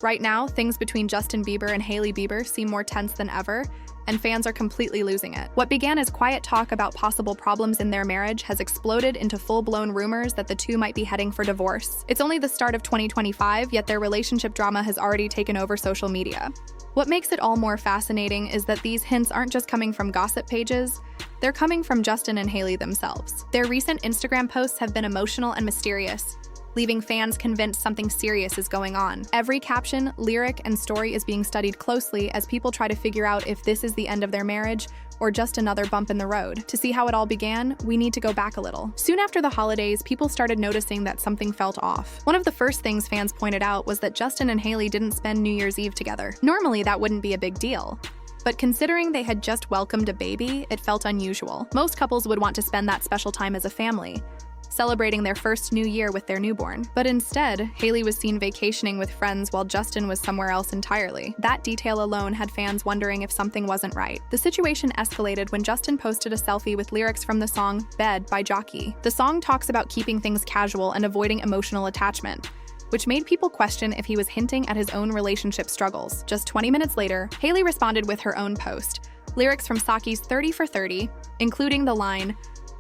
Right now, things between Justin Bieber and Hailey Bieber seem more tense than ever, and fans are completely losing it. What began as quiet talk about possible problems in their marriage has exploded into full-blown rumors that the two might be heading for divorce. It's only the start of 2025, yet their relationship drama has already taken over social media. What makes it all more fascinating is that these hints aren't just coming from gossip pages, they're coming from Justin and Hailey themselves. Their recent Instagram posts have been emotional and mysterious, leaving fans convinced something serious is going on. Every caption, lyric, and story is being studied closely as people try to figure out if this is the end of their marriage or just another bump in the road. To see how it all began, we need to go back a little. Soon after the holidays, people started noticing that something felt off. One of the first things fans pointed out was that Justin and Hailey didn't spend New Year's Eve together. Normally, that wouldn't be a big deal. But considering they had just welcomed a baby, it felt unusual. Most couples would want to spend that special time as a family, celebrating their first new year with their newborn. But instead, Hailey was seen vacationing with friends while Justin was somewhere else entirely. That detail alone had fans wondering if something wasn't right. The situation escalated when Justin posted a selfie with lyrics from the song Bed by Jockey. The song talks about keeping things casual and avoiding emotional attachment, which made people question if he was hinting at his own relationship struggles. Just 20 minutes later, Hailey responded with her own post, lyrics from Saki's 30 for 30, including the line,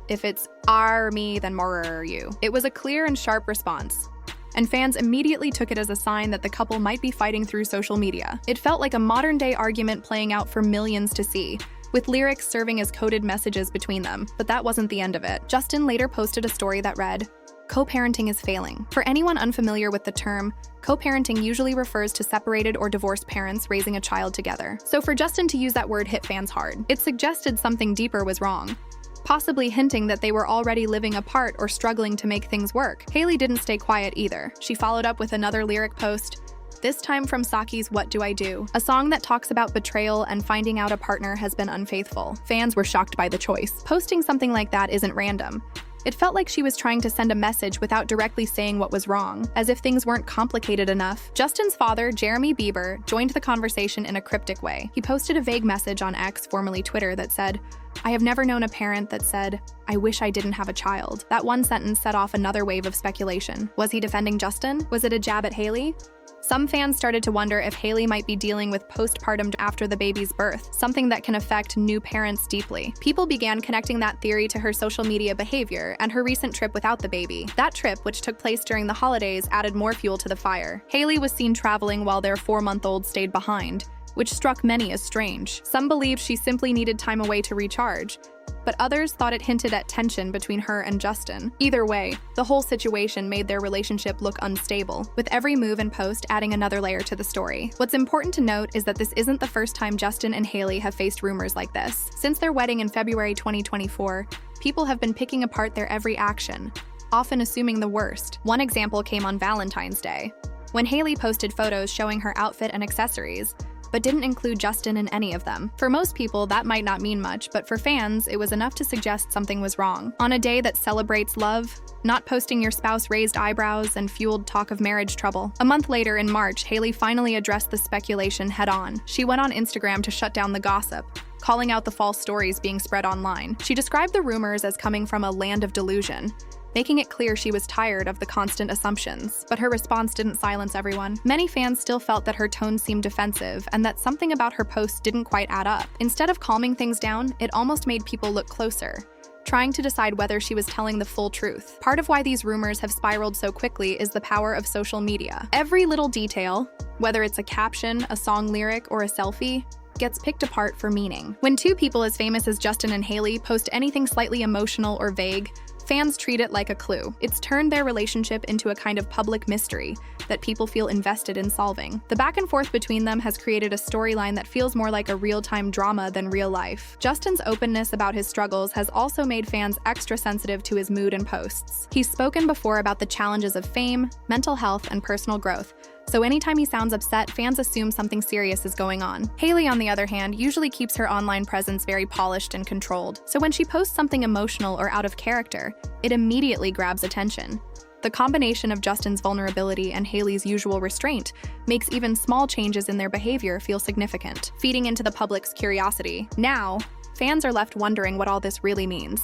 "If it's "are me, then more are you." It was a clear and sharp response, and fans immediately took it as a sign that the couple might be fighting through social media. It felt like a modern-day argument playing out for millions to see, with lyrics serving as coded messages between them. But that wasn't the end of it. Justin later posted a story that read, "Co-parenting is failing." For anyone unfamiliar with the term, co-parenting usually refers to separated or divorced parents raising a child together. So for Justin to use that word hit fans hard. It suggested something deeper was wrong, possibly hinting that they were already living apart or struggling to make things work. Hailey didn't stay quiet either. She followed up with another lyric post, this time from Saki's What Do I Do? A song that talks about betrayal and finding out a partner has been unfaithful. Fans were shocked by the choice. Posting something like that isn't random. It felt like she was trying to send a message without directly saying what was wrong, as if things weren't complicated enough. Justin's father, Jeremy Bieber, joined the conversation in a cryptic way. He posted a vague message on X, formerly Twitter, that said, "I have never known a parent that said, 'I wish I didn't have a child.'" That one sentence set off another wave of speculation. Was he defending Justin? Was it a jab at Hailey? Some fans started to wonder if Hailey might be dealing with postpartum after the baby's birth, something that can affect new parents deeply. People began connecting that theory to her social media behavior and her recent trip without the baby. That trip, which took place during the holidays, added more fuel to the fire. Hailey was seen traveling while their 4-month-old stayed behind, which struck many as strange. Some believed she simply needed time away to recharge, but others thought it hinted at tension between her and Justin. Either way, the whole situation made their relationship look unstable, with every move and post adding another layer to the story. What's important to note is that this isn't the first time Justin and Hailey have faced rumors like this. Since their wedding in February 2024, people have been picking apart their every action, often assuming the worst. One example came on Valentine's Day, when Hailey posted photos showing her outfit and accessories, but didn't include Justin in any of them. For most people, that might not mean much, but for fans, it was enough to suggest something was wrong. On a day that celebrates love, not posting your spouse raised eyebrows and fueled talk of marriage trouble. A month later, in March, Hailey finally addressed the speculation head-on. She went on Instagram to shut down the gossip, calling out the false stories being spread online. She described the rumors as coming from a land of delusion, making it clear she was tired of the constant assumptions. But her response didn't silence everyone. Many fans still felt that her tone seemed defensive and that something about her post didn't quite add up. Instead of calming things down, it almost made people look closer, trying to decide whether she was telling the full truth. Part of why these rumors have spiraled so quickly is the power of social media. Every little detail, whether it's a caption, a song lyric, or a selfie, gets picked apart for meaning. When two people as famous as Justin and Hailey post anything slightly emotional or vague, fans treat it like a clue. It's turned their relationship into a kind of public mystery that people feel invested in solving. The back and forth between them has created a storyline that feels more like a real-time drama than real life. Justin's openness about his struggles has also made fans extra sensitive to his mood and posts. He's spoken before about the challenges of fame, mental health, and personal growth, so anytime he sounds upset, fans assume something serious is going on. Hailey, on the other hand, usually keeps her online presence very polished and controlled, so when she posts something emotional or out of character, it immediately grabs attention. The combination of Justin's vulnerability and Hailey's usual restraint makes even small changes in their behavior feel significant, feeding into the public's curiosity. Now, fans are left wondering what all this really means.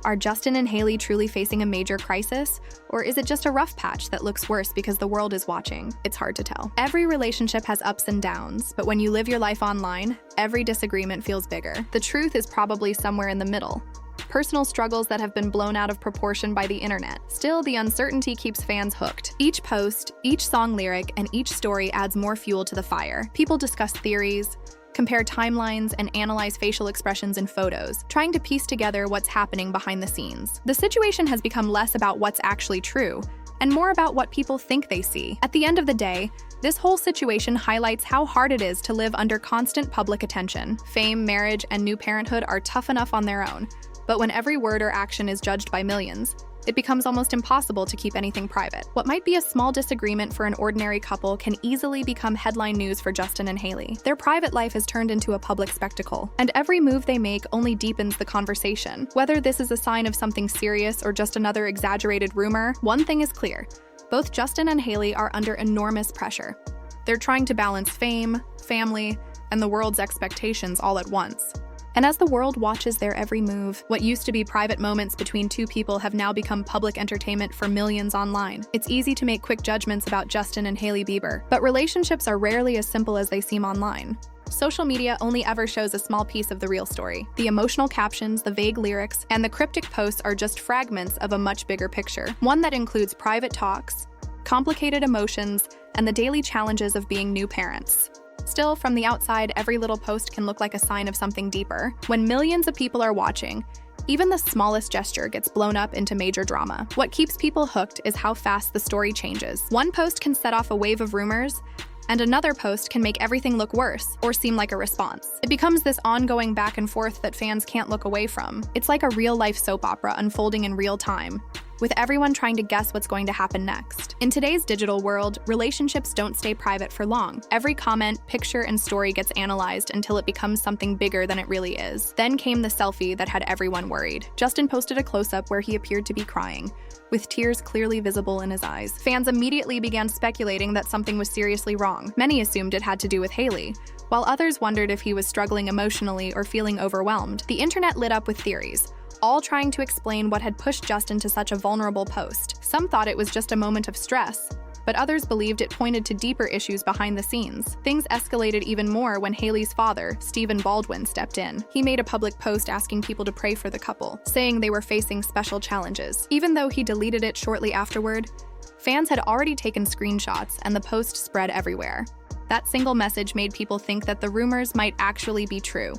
Are Justin and Hailey truly facing a major crisis? Or is it just a rough patch that looks worse because the world is watching? It's hard to tell. Every relationship has ups and downs, but when you live your life online, every disagreement feels bigger. The truth is probably somewhere in the middle. Personal struggles that have been blown out of proportion by the internet. Still, the uncertainty keeps fans hooked. Each post, each song lyric, and each story adds more fuel to the fire. People discuss theories, compare timelines, and analyze facial expressions in photos, trying to piece together what's happening behind the scenes. The situation has become less about what's actually true, and more about what people think they see. At the end of the day, this whole situation highlights how hard it is to live under constant public attention. Fame, marriage, and new parenthood are tough enough on their own, but when every word or action is judged by millions, it becomes almost impossible to keep anything private. What might be a small disagreement for an ordinary couple can easily become headline news for Justin and Hailey. Their private life has turned into a public spectacle, and every move they make only deepens the conversation. Whether this is a sign of something serious or just another exaggerated rumor, one thing is clear. Both Justin and Hailey are under enormous pressure. They're trying to balance fame, family, and the world's expectations all at once. And as the world watches their every move, what used to be private moments between two people have now become public entertainment for millions online. It's easy to make quick judgments about Justin and Hailey Bieber, but relationships are rarely as simple as they seem online. Social media only ever shows a small piece of the real story. The emotional captions, the vague lyrics, and the cryptic posts are just fragments of a much bigger picture, one that includes private talks, complicated emotions, and the daily challenges of being new parents. Still, from the outside, every little post can look like a sign of something deeper. When millions of people are watching, even the smallest gesture gets blown up into major drama. What keeps people hooked is how fast the story changes. One post can set off a wave of rumors, and another post can make everything look worse or seem like a response. It becomes this ongoing back and forth that fans can't look away from. It's like a real-life soap opera unfolding in real time, with everyone trying to guess what's going to happen next. In today's digital world, relationships don't stay private for long. Every comment, picture, and story gets analyzed until it becomes something bigger than it really is. Then came the selfie that had everyone worried. Justin posted a close-up where he appeared to be crying, with tears clearly visible in his eyes. Fans immediately began speculating that something was seriously wrong. Many assumed it had to do with Hailey, while others wondered if he was struggling emotionally or feeling overwhelmed. The internet lit up with theories, all trying to explain what had pushed Justin to such a vulnerable post. Some thought it was just a moment of stress, but others believed it pointed to deeper issues behind the scenes. Things escalated even more when Hailey's father, Stephen Baldwin, stepped in. He made a public post asking people to pray for the couple, saying they were facing special challenges. Even though he deleted it shortly afterward, fans had already taken screenshots and the post spread everywhere. That single message made people think that the rumors might actually be true,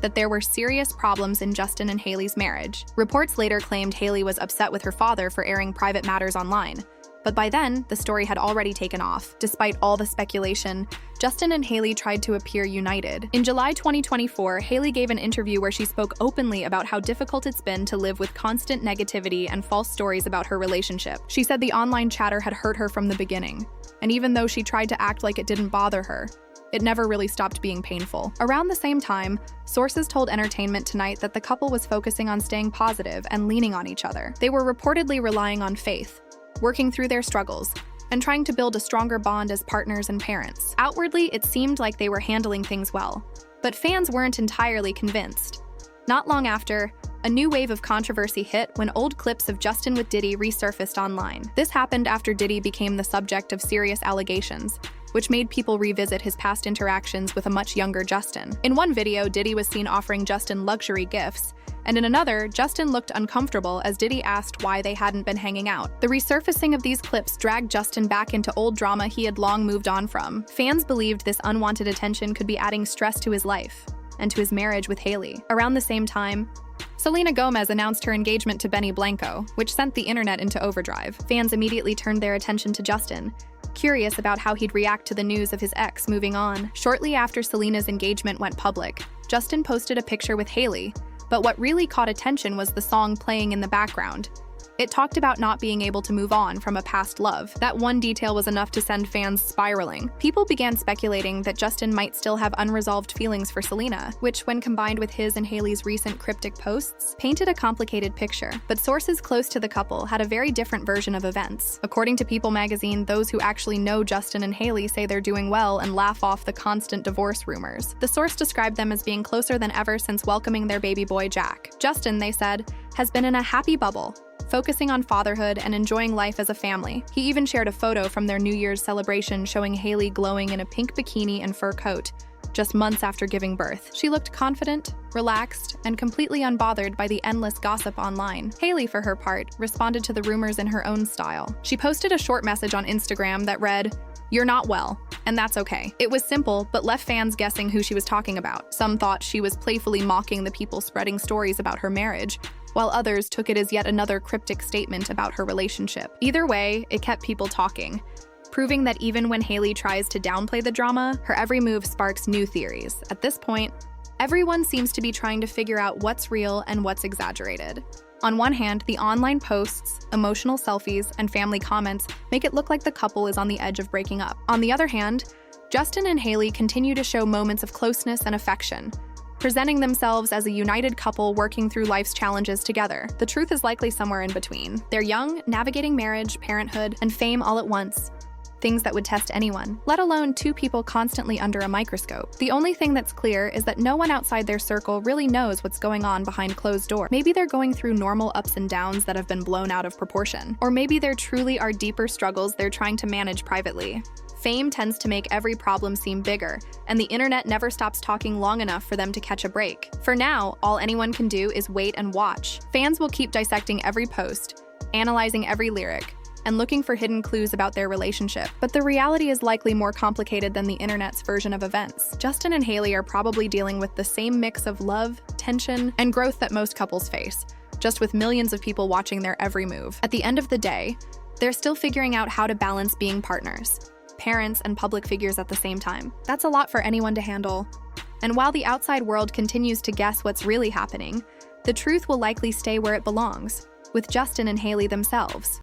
that there were serious problems in Justin and Hailey's marriage. Reports later claimed Hailey was upset with her father for airing private matters online, but by then, the story had already taken off. Despite all the speculation, Justin and Hailey tried to appear united. In July 2024, Hailey gave an interview where she spoke openly about how difficult it's been to live with constant negativity and false stories about her relationship. She said the online chatter had hurt her from the beginning, and even though she tried to act like it didn't bother her, it never really stopped being painful. Around the same time, sources told Entertainment Tonight that the couple was focusing on staying positive and leaning on each other. They were reportedly relying on faith, working through their struggles, and trying to build a stronger bond as partners and parents. Outwardly, it seemed like they were handling things well, but fans weren't entirely convinced. Not long after, a new wave of controversy hit when old clips of Justin with Diddy resurfaced online. This happened after Diddy became the subject of serious allegations, which made people revisit his past interactions with a much younger Justin. In one video, Diddy was seen offering Justin luxury gifts, and in another, Justin looked uncomfortable as Diddy asked why they hadn't been hanging out. The resurfacing of these clips dragged Justin back into old drama he had long moved on from. Fans believed this unwanted attention could be adding stress to his life and to his marriage with Hailey. Around the same time, Selena Gomez announced her engagement to Benny Blanco, which sent the internet into overdrive. Fans immediately turned their attention to Justin, curious about how he'd react to the news of his ex moving on. Shortly after Selena's engagement went public, Justin posted a picture with Hailey, but what really caught attention was the song playing in the background. It talked about not being able to move on from a past love. That one detail was enough to send fans spiraling. People began speculating that Justin might still have unresolved feelings for Selena, which, when combined with his and Hailey's recent cryptic posts, painted a complicated picture. But sources close to the couple had a very different version of events. According to People magazine, those who actually know Justin and Hailey say they're doing well and laugh off the constant divorce rumors. The source described them as being closer than ever since welcoming their baby boy Jack. Justin, they said, has been in a happy bubble, focusing on fatherhood and enjoying life as a family. He even shared a photo from their New Year's celebration showing Hailey glowing in a pink bikini and fur coat, just months after giving birth. She looked confident, relaxed, and completely unbothered by the endless gossip online. Hailey, for her part, responded to the rumors in her own style. She posted a short message on Instagram that read, "You're not well, and that's okay." It was simple, but left fans guessing who she was talking about. Some thought she was playfully mocking the people spreading stories about her marriage, while others took it as yet another cryptic statement about her relationship. Either way, it kept people talking, proving that even when Hailey tries to downplay the drama, her every move sparks new theories. At this point, everyone seems to be trying to figure out what's real and what's exaggerated. On one hand, the online posts, emotional selfies, and family comments make it look like the couple is on the edge of breaking up. On the other hand, Justin and Hailey continue to show moments of closeness and affection, presenting themselves as a united couple working through life's challenges together. The truth is likely somewhere in between. They're young, navigating marriage, parenthood, and fame all at once. Things that would test anyone, let alone two people constantly under a microscope. The only thing that's clear is that no one outside their circle really knows what's going on behind closed doors. Maybe they're going through normal ups and downs that have been blown out of proportion. Or maybe there truly are deeper struggles they're trying to manage privately. Fame tends to make every problem seem bigger, and the internet never stops talking long enough for them to catch a break. For now, all anyone can do is wait and watch. Fans will keep dissecting every post, analyzing every lyric, and looking for hidden clues about their relationship. But the reality is likely more complicated than the internet's version of events. Justin and Hailey are probably dealing with the same mix of love, tension, and growth that most couples face, just with millions of people watching their every move. At the end of the day, they're still figuring out how to balance being partners, parents, and public figures at the same time. That's a lot for anyone to handle. And while the outside world continues to guess what's really happening, the truth will likely stay where it belongs, with Justin and Hailey themselves.